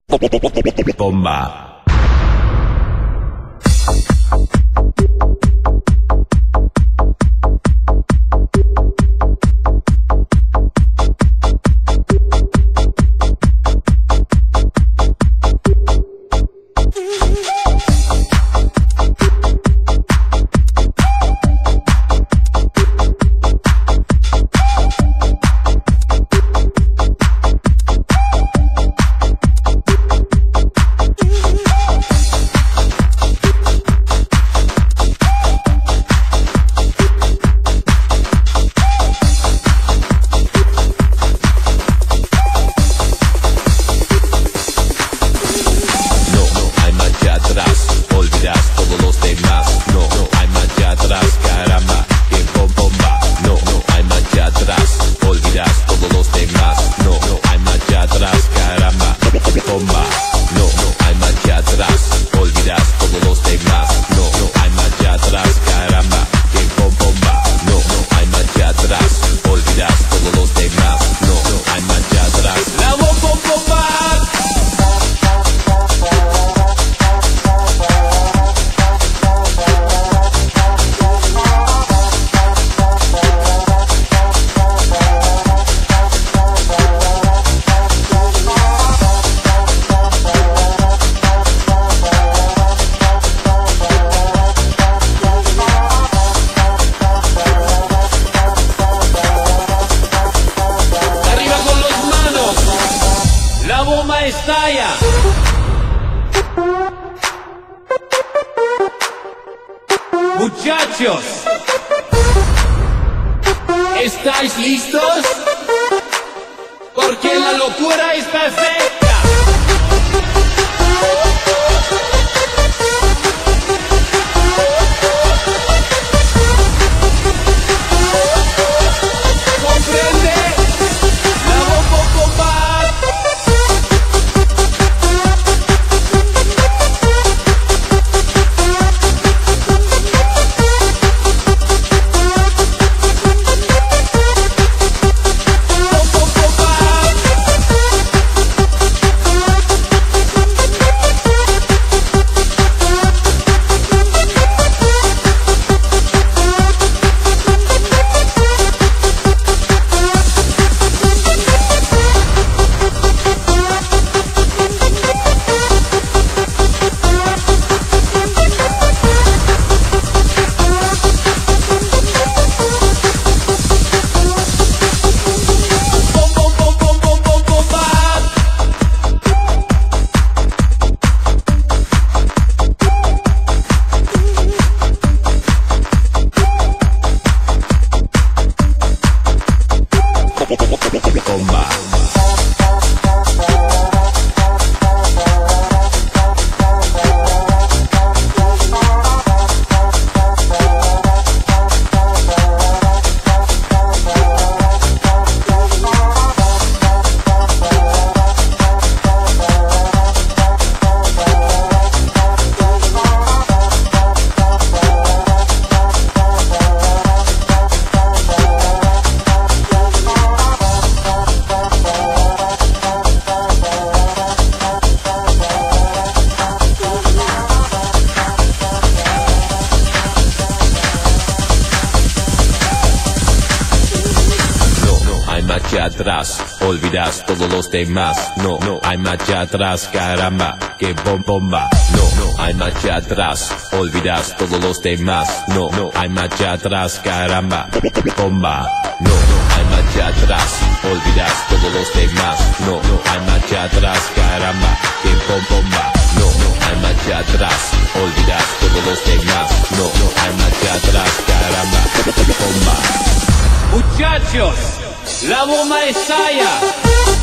Bomba. Estalla. Muchachos, ¿estáis listos? Porque la locura es perfecta. ¿Comprende? La bomba. Bomba. Marcha atrás, olvidas todos los demás. No, no hay marcha atrás, caramba, que bomba. No hay marcha atrás, olvidas todos los demás. No, no hay marcha atrás, caramba, bomba. No hay marcha atrás, olvidas todos los demás. No, no hay marcha atrás, caramba, que bomba. No hay marcha atrás, olvidas todos los demás. No, no hay marcha atrás, caramba, bomba. Muchachos, la bomba estalla.